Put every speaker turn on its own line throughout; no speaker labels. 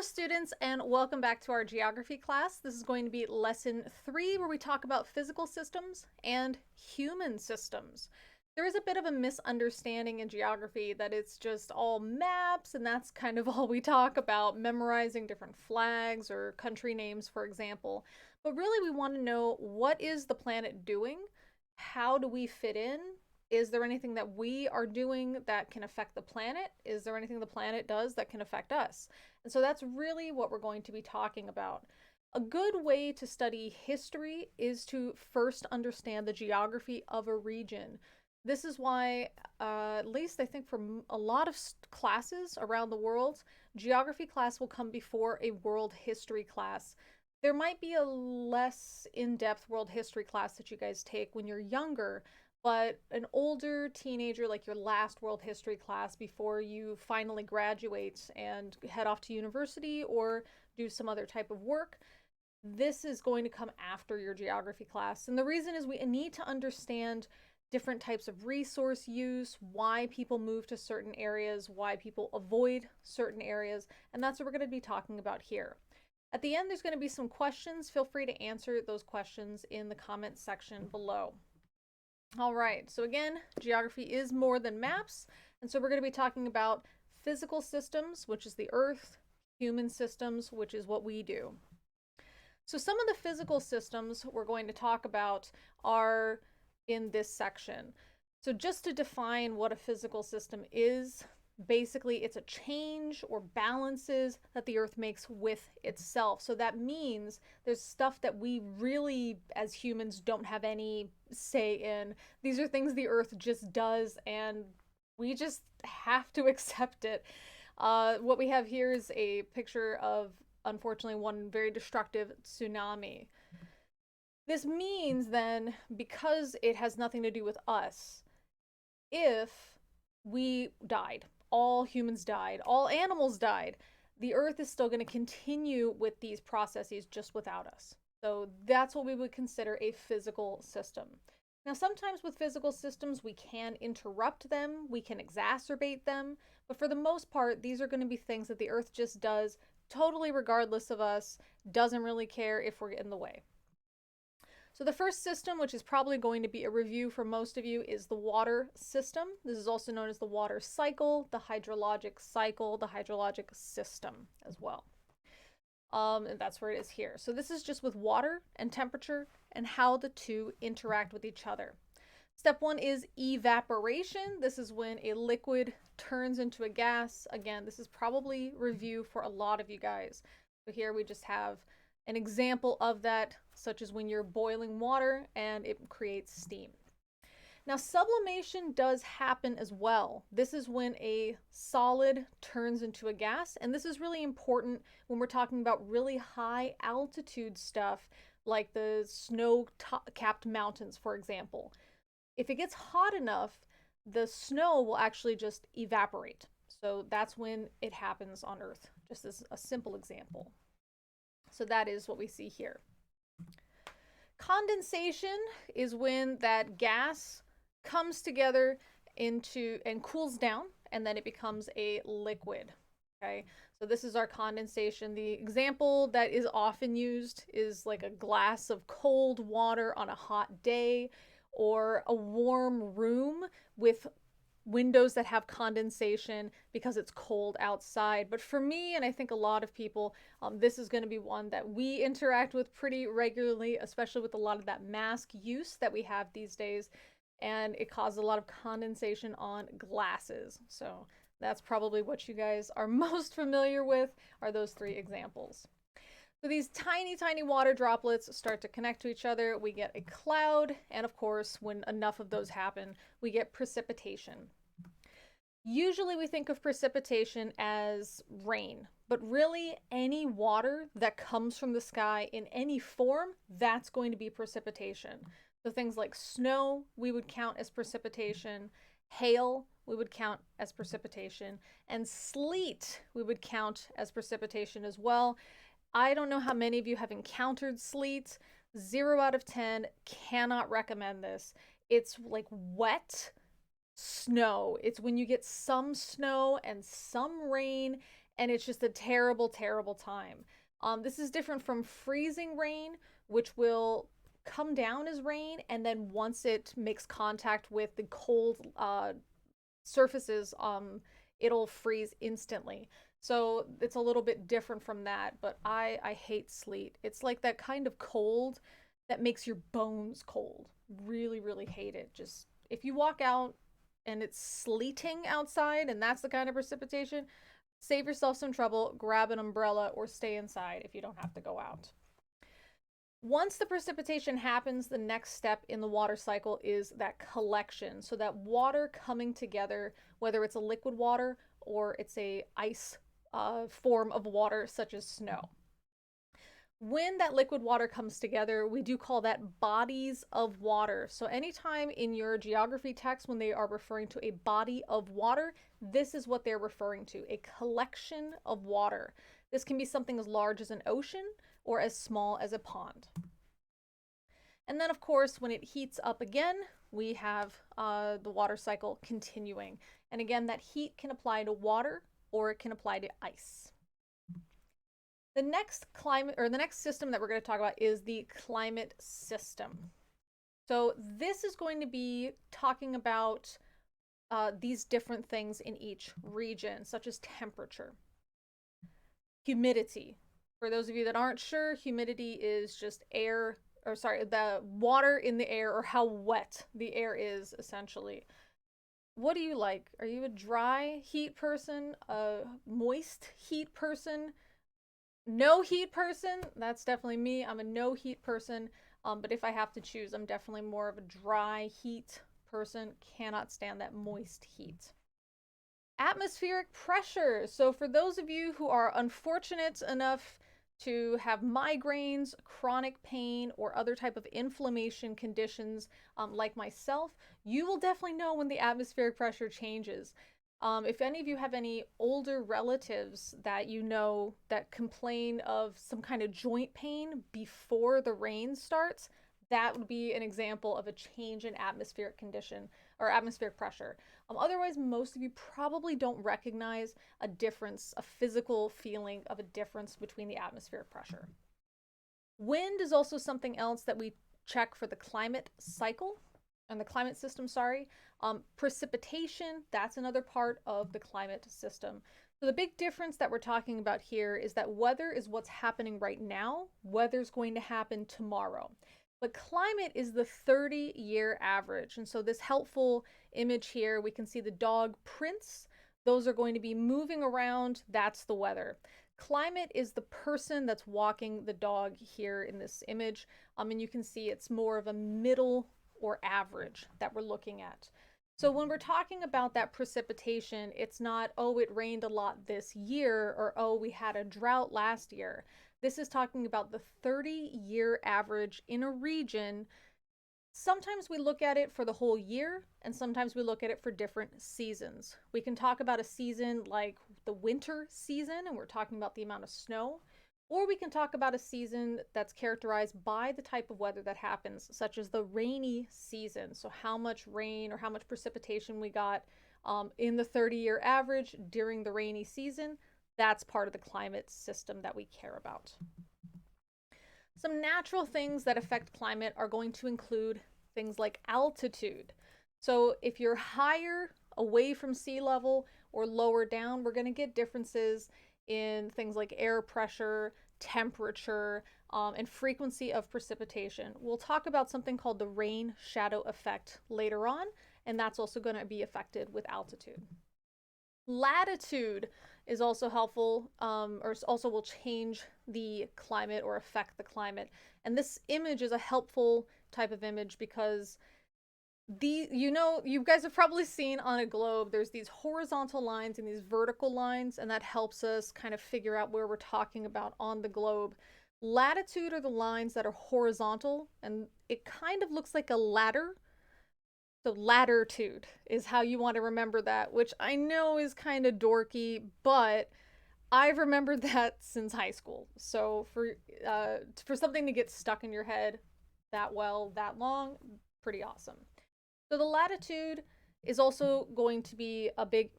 students, and welcome back to our geography class. This is going to be lesson 3, where we talk about physical systems and human systems. There is a bit of a misunderstanding in geography that it's just all maps, and that's kind of all we talk about, memorizing different flags or country names, for example. But really, we want to know, what is the planet doing? How do we fit in? Is there anything that we are doing that can affect the planet? Is there anything the planet does that can affect us? And so that's really what we're going to be talking about. A good way to study history is to first understand the geography of a region. This is why, at least I think for a lot of classes around the world, geography class will come before a world history class. There might be a less in-depth world history class that you guys take when you're younger, but an older teenager, like your last world history class before you finally graduate and head off to university or do some other type of work, this is going to come after your geography class. And the reason is we need to understand different types of resource use, why people move to certain areas, why people avoid certain areas, and that's what we're going to be talking about here. At the end, there's going to be some questions. Feel free to answer those questions in the comment section below. All right, so again, geography is more than maps, and so we're going to be talking about physical systems, which is the Earth, human systems, which is what we do. So some of the physical systems we're going to talk about are in this section. So just to define what a physical system is, basically it's a change or balances that the Earth makes with itself. So that means there's stuff that we really, as humans, don't have any say in. These are things the Earth just does, and we just have to accept it. What we have here is a picture of, unfortunately, one very destructive tsunami. This means then, because it has nothing to do with us, if we died, all humans died, all animals died, the Earth is still going to continue with these processes just without us. So that's what we would consider a physical system. Now, sometimes with physical systems, we can interrupt them, we can exacerbate them, but for the most part, these are going to be things that the Earth just does totally regardless of us, doesn't really care if we're in the way. So the first system, which is probably going to be a review for most of you, is the water system. This is also known as the water cycle, the hydrologic cycle, the hydrologic system as well. And that's where it is here. So this is just with water and temperature and how the two interact with each other. Step 1 is evaporation. This is when a liquid turns into a gas. Again, this is probably review for a lot of you guys. So here we just have an example of that, such as when you're boiling water and it creates steam. Now, sublimation does happen as well. This is when a solid turns into a gas, and this is really important when we're talking about really high altitude stuff, like the snow-capped mountains, for example. If it gets hot enough, the snow will actually just evaporate. So that's when it happens on Earth, just as a simple example. So that is what we see here. Condensation is when that gas comes together into and cools down, and then it becomes a liquid. Okay, so this is our condensation. The example that is often used is like a glass of cold water on a hot day, or a warm room with windows that have condensation because it's cold outside. But for me, and I think a lot of people, this is going to be one that we interact with pretty regularly, especially with a lot of that mask use that we have these days, and it causes a lot of condensation on glasses. So that's probably what you guys are most familiar with, are those 3 examples. So these tiny, tiny water droplets start to connect to each other. We get a cloud, and of course, when enough of those happen, we get precipitation. Usually we think of precipitation as rain, but really any water that comes from the sky in any form, that's going to be precipitation. So things like snow, we would count as precipitation. Hail, we would count as precipitation. And sleet, we would count as precipitation as well. I don't know how many of you have encountered sleet. 0 out of 10, cannot recommend this. It's like wet snow. It's when you get some snow and some rain, and it's just a terrible, terrible time. This is different from freezing rain, which will come down as rain, and then once it makes contact with the cold surfaces, it'll freeze instantly. So it's a little bit different from that, but I hate sleet. It's like that kind of cold that makes your bones cold. Really, really hate it. Just if you walk out and it's sleeting outside and that's the kind of precipitation, save yourself some trouble, grab an umbrella, or stay inside if you don't have to go out. Once the precipitation happens, the next step in the water cycle is that collection. So that water coming together, whether it's a liquid water or it's a ice form of water such as snow. When that liquid water comes together, we do call that bodies of water. So anytime in your geography text, when they are referring to a body of water, this is what they're referring to, a collection of water. This can be something as large as an ocean or as small as a pond. And then, of course, when it heats up again, we have the water cycle continuing. And again, that heat can apply to water or it can apply to ice. The next climate, or the next system that we're going to talk about, is the climate system. So this is going to be talking about these different things in each region, such as temperature, humidity. For those of you that aren't sure, humidity is just air, or sorry, the water in the air, or how wet the air is, essentially. What do you like? Are you a dry heat person, a moist heat person? No heat person? That's definitely me. I'm a no heat person. But if I have to choose, I'm definitely more of a dry heat person. Cannot stand that moist heat. Atmospheric pressure. So for those of you who are unfortunate enough to have migraines, chronic pain, or other type of inflammation conditions like myself, you will definitely know when the atmospheric pressure changes. If any of you have any older relatives that you know that complain of some kind of joint pain before the rain starts, that would be an example of a change in atmospheric condition or atmospheric pressure. Otherwise, most of you probably don't recognize a difference, a physical feeling of a difference between the atmospheric pressure. Wind is also something else that we check for the climate cycle and the climate system, sorry. Precipitation, that's another part of the climate system. So the big difference that we're talking about here is that weather is what's happening right now. Weather's going to happen tomorrow. But climate is the 30-year average. And so this helpful image here, we can see the dog prints. Those are going to be moving around. That's the weather. Climate is the person that's walking the dog here in this image. And you can see it's more of a middle or average that we're looking at. So when we're talking about that precipitation, it's not, oh, it rained a lot this year, or oh, we had a drought last year. This is talking about the 30-year average in a region. Sometimes we look at it for the whole year, and sometimes we look at it for different seasons. We can talk about a season like the winter season, and we're talking about the amount of snow. Or we can talk about a season that's characterized by the type of weather that happens, such as the rainy season. So how much rain or how much precipitation we got in the 30-year average during the rainy season. That's part of the climate system that we care about. Some natural things that affect climate are going to include things like altitude. So if you're higher away from sea level or lower down, we're going to get differences in things like air pressure, temperature, and frequency of precipitation. We'll talk about something called the rain shadow effect later on, and that's also going to be affected with altitude. Latitude is also helpful, or also will change the climate or affect the climate. And this image is a helpful type of image because you guys have probably seen on a globe, there's these horizontal lines and these vertical lines, and that helps us kind of figure out where we're talking about on the globe. Latitude are the lines that are horizontal, and it kind of looks like a ladder. So latitude is how you want to remember that, which I know is kind of dorky, but I've remembered that since high school. So for something to get stuck in your head that well, that long, pretty awesome. So the latitude is also going to be a big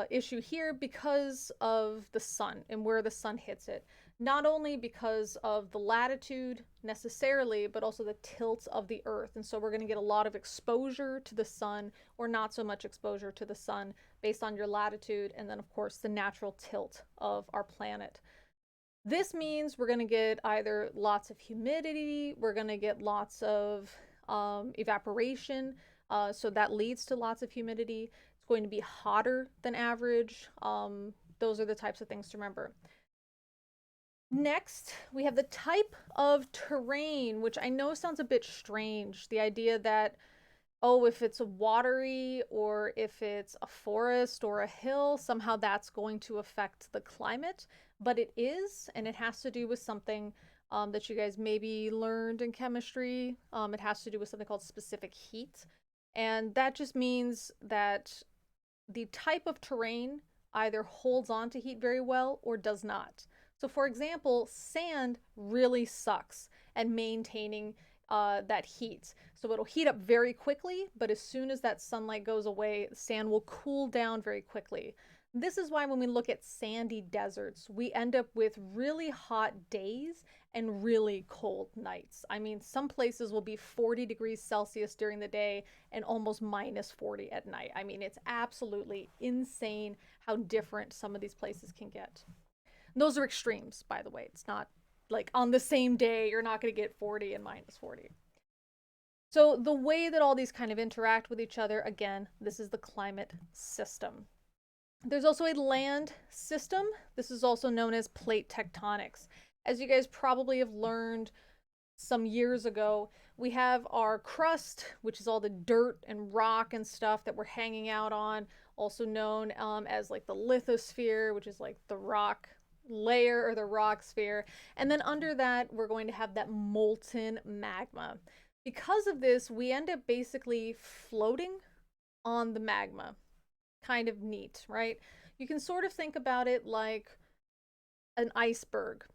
issue here because of the sun and where the sun hits it. Not only because of the latitude necessarily, but also the tilt of the earth. And so we're going to get a lot of exposure to the sun or not so much exposure to the sun based on your latitude. And then, of course, the natural tilt of our planet. This means we're going to get either lots of humidity, we're going to get lots of evaporation. So that leads to lots of humidity. It's going to be hotter than average. Those are the types of things to remember. Next, we have the type of terrain, which I know sounds a bit strange. The idea that, oh, if it's watery or if it's a forest or a hill, somehow that's going to affect the climate. But it is, and it has to do with something that you guys maybe learned in chemistry. It has to do with something called specific heat. And that just means that the type of terrain either holds on to heat very well or does not. So for example, sand really sucks at maintaining that heat. So it'll heat up very quickly, but as soon as that sunlight goes away, sand will cool down very quickly. This is why when we look at sandy deserts, we end up with really hot days and really cold nights. I mean, some places will be 40 degrees Celsius during the day and almost minus 40 at night. I mean, it's absolutely insane how different some of these places can get. Those are extremes, by the way. It's not like on the same day, you're not going to get 40 and minus 40. So the way that all these kind of interact with each other, again, this is the climate system. There's also a land system. This is also known as plate tectonics. As you guys probably have learned some years ago, we have our crust, which is all the dirt and rock and stuff that we're hanging out on, also known as like the lithosphere, which is like the rock layer or the rock sphere. And then under that, we're going to have that molten magma. Because of this, we end up basically floating on the magma. Kind of neat, right? You can sort of think about it like an iceberg.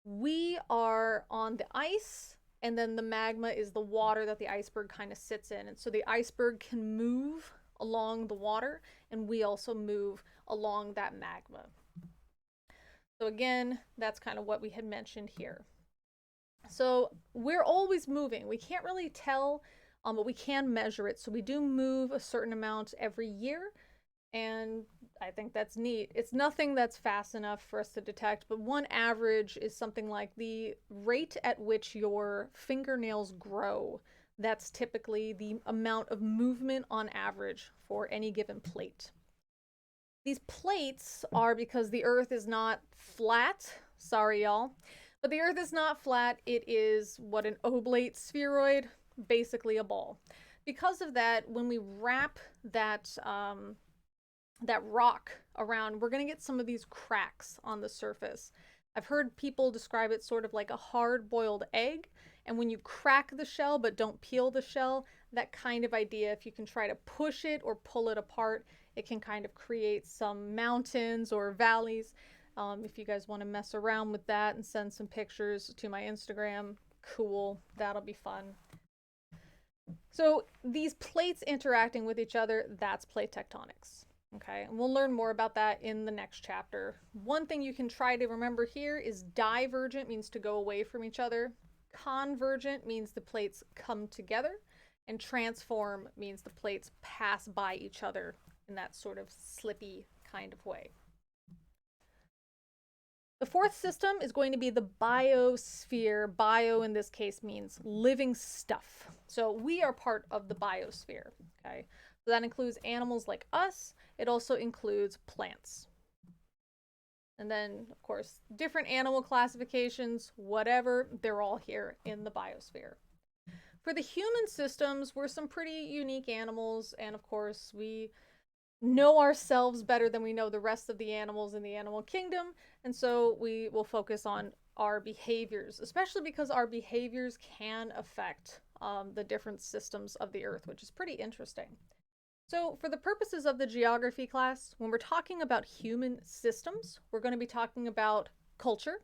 We are on the ice, and then the magma is the water that the iceberg kind of sits in. And so the iceberg can move along the water, and we also move along that magma. So again, that's kind of what we had mentioned here. So we're always moving. We can't really tell, but we can measure it. So we do move a certain amount every year, and I think that's neat. It's nothing that's fast enough for us to detect, but one average is something like the rate at which your fingernails grow. That's typically the amount of movement on average for any given plate. These plates are because the Earth is not flat. Sorry, y'all. But the Earth is not flat. It is what an oblate spheroid, basically a ball. Because of that, when we wrap that that rock around, we're going to get some of these cracks on the surface. I've heard people describe it sort of like a hard-boiled egg, and when you crack the shell but don't peel the shell, that kind of idea, if you can try to push it or pull it apart, it can kind of create some mountains or valleys. If you guys want to mess around with that and send some pictures to my Instagram, cool, that'll be fun. So these plates interacting with each other, that's plate tectonics. Okay, and we'll learn more about that in the next chapter. One thing you can try to remember here is divergent means to go away from each other. Convergent means the plates come together. And transform means the plates pass by each other in that sort of slippy kind of way. The fourth system is going to be the biosphere. Bio in this case means living stuff. So we are part of the biosphere, okay? So that includes animals like us. It also includes plants. And then, of course, different animal classifications, whatever, they're all here in the biosphere. For the human systems, we're some pretty unique animals, and of course, we know ourselves better than we know the rest of the animals in the animal kingdom, and so we will focus on our behaviors, especially because our behaviors can affect the different systems of the earth, which is pretty interesting. So for the purposes of the geography class, when we're talking about human systems, we're going to be talking about culture,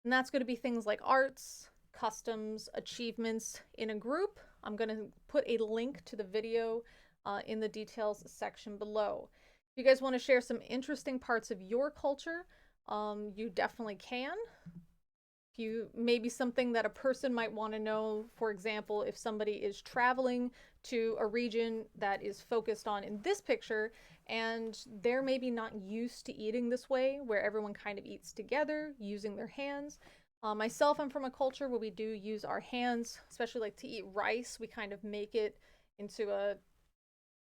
and that's going to be things like arts, customs, achievements in a group. I'm going to put a link to the video in the details section below. If you guys want to share some interesting parts of your culture, you definitely can. If you maybe something that a person might want to know, for example, if somebody is traveling to a region that is focused on in this picture and they're maybe not used to eating this way where everyone kind of eats together using their hands. Myself, I'm from a culture where we do use our hands, especially like to eat rice. We kind of make it into a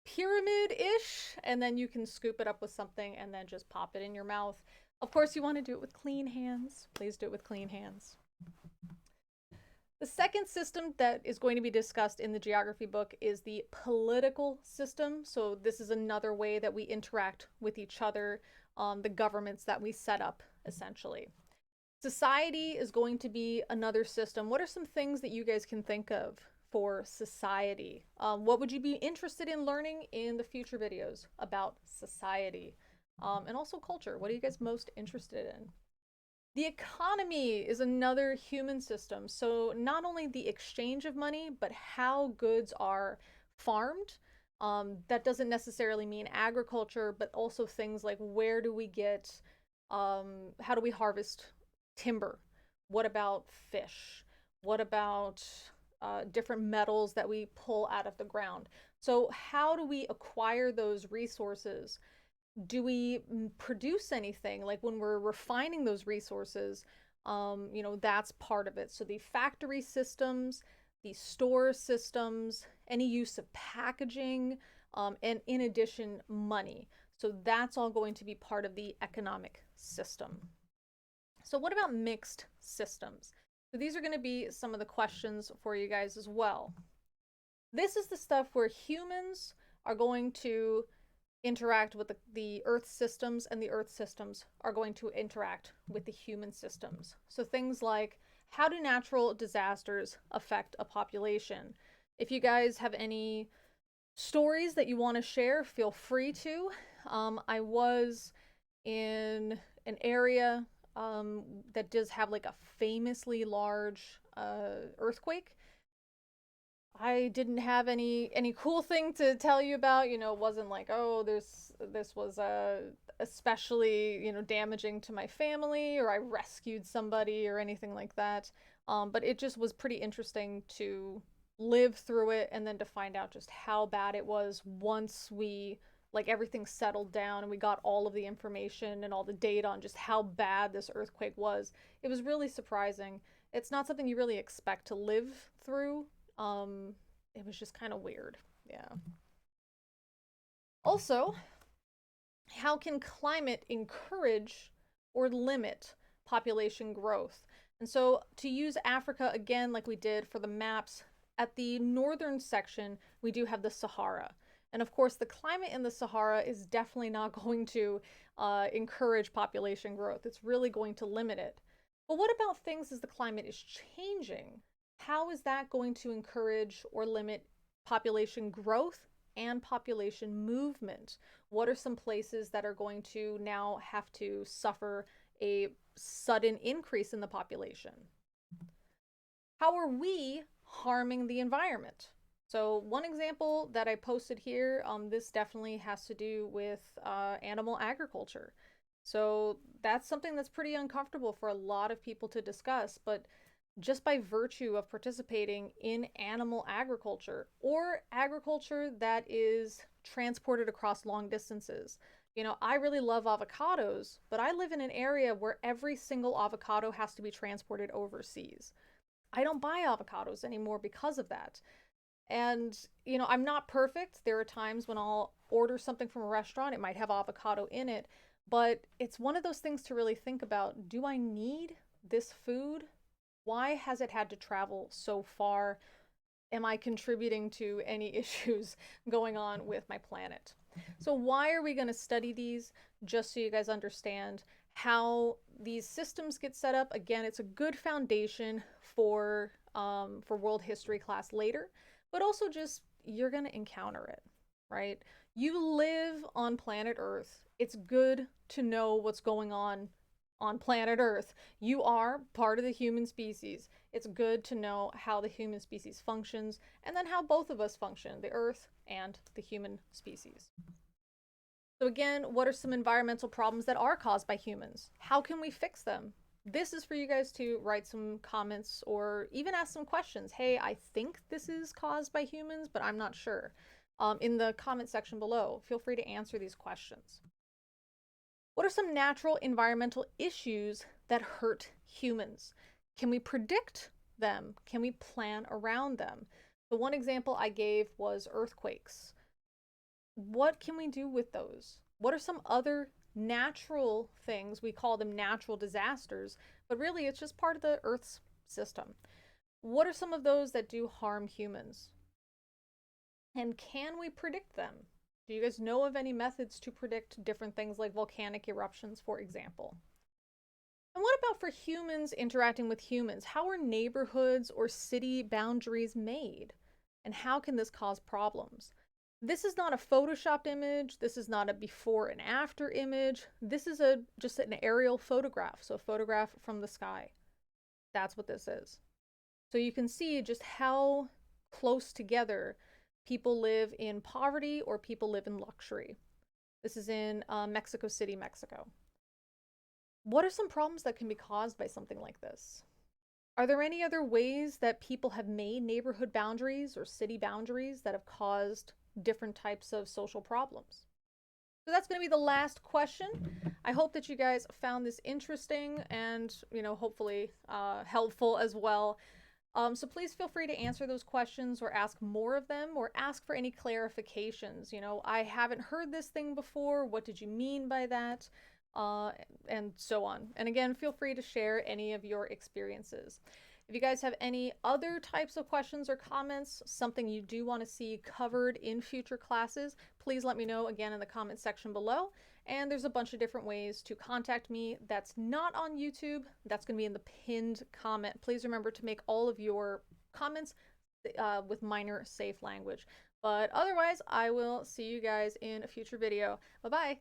pyramid-ish, and then you can scoop it up with something and then just pop it in your mouth. Of course, you want to do it with clean hands. Please do it with clean hands. The second system that is going to be discussed in the geography book is the political system. So this is another way that we interact with each other, the governments that we set up, essentially. Society is going to be another system. What are some things that you guys can think of for society? What would you be interested in learning in the future videos about society? And also culture. What are you guys most interested in? The economy is another human system. So not only the exchange of money, but how goods are farmed. That doesn't necessarily mean agriculture, but also things like where do we get, how do we harvest timber? What about fish? What about different metals that we pull out of the ground? So how do we acquire those resources? Do we produce anything? Like when we're refining those resources, that's part of it. So the factory systems, the store systems, any use of packaging, and in addition, money. So that's all going to be part of the economic system. So what about mixed systems? So these are going to be some of the questions for you guys as well. This is the stuff where humans are going to interact with the Earth systems, and the Earth systems are going to interact with the human systems. So things like, how do natural disasters affect a population? If you guys have any stories that you want to share, feel free to. I was in an area that does have like a famously large earthquake. I didn't have any cool thing to tell you about. It wasn't like, oh, this was especially damaging to my family, or I rescued somebody or anything like that. But it just was pretty interesting to live through it and then to find out just how bad it was once we like everything settled down and we got all of the information and all the data on just how bad this earthquake was. It was really surprising. It's not something you really expect to live through. It was just kind of weird. Yeah. Also, how can climate encourage or limit population growth? And so to use Africa again, like we did for the maps, at the northern section, we do have the Sahara. And of course, the climate in the Sahara is definitely not going to encourage population growth. It's really going to limit it. But what about things as the climate is changing? How is that going to encourage or limit population growth and population movement? What are some places that are going to now have to suffer a sudden increase in the population? How are we harming the environment? So one example that I posted here, this definitely has to do with animal agriculture. So that's something that's pretty uncomfortable for a lot of people to discuss, but just by virtue of participating in animal agriculture or agriculture that is transported across long distances. I really love avocados, but I live in an area where every single avocado has to be transported overseas. I don't buy avocados anymore because of that. And, I'm not perfect. There are times when I'll order something from a restaurant, it might have avocado in it, but it's one of those things to really think about. Do I need this food? Why has it had to travel so far? Am I contributing to any issues going on with my planet? So why are we going to study these? Just so you guys understand how these systems get set up. Again, it's a good foundation for world history class later, but also just you're going to encounter it, right? You live on planet Earth. It's good to know what's going on on planet Earth. You are part of the human species. It's good to know how the human species functions and then how both of us function, the Earth and the human species. So again, what are some environmental problems that are caused by humans? How can we fix them? This is for you guys to write some comments or even ask some questions. Hey, I think this is caused by humans, but I'm not sure. In the comment section below, feel free to answer these questions. What are some natural environmental issues that hurt humans? Can we predict them? Can we plan around them? The one example I gave was earthquakes. What can we do with those? What are some other natural things? We call them natural disasters, but really it's just part of the Earth's system. What are some of those that do harm humans? And can we predict them? Do you guys know of any methods to predict different things like volcanic eruptions, for example? And what about for humans interacting with humans? How are neighborhoods or city boundaries made? And how can this cause problems? This is not a photoshopped image. This is not a before and after image. This is just an aerial photograph, so a photograph from the sky. That's what this is. So you can see just how close together people live in poverty or people live in luxury. This is in Mexico City, Mexico. What are some problems that can be caused by something like this? Are there any other ways that people have made neighborhood boundaries or city boundaries that have caused different types of social problems? So that's going to be the last question. I hope that you guys found this interesting and, hopefully helpful as well. So please feel free to answer those questions or ask more of them or ask for any clarifications. I haven't heard this thing before. What did you mean by that? And so on. And again, feel free to share any of your experiences. If you guys have any other types of questions or comments, something you do want to see covered in future classes, please let me know again in the comment section below. And there's a bunch of different ways to contact me that's not on YouTube. That's going to be in the pinned comment. Please remember to make all of your comments with minor safe language. But otherwise, I will see you guys in a future video. Bye-bye.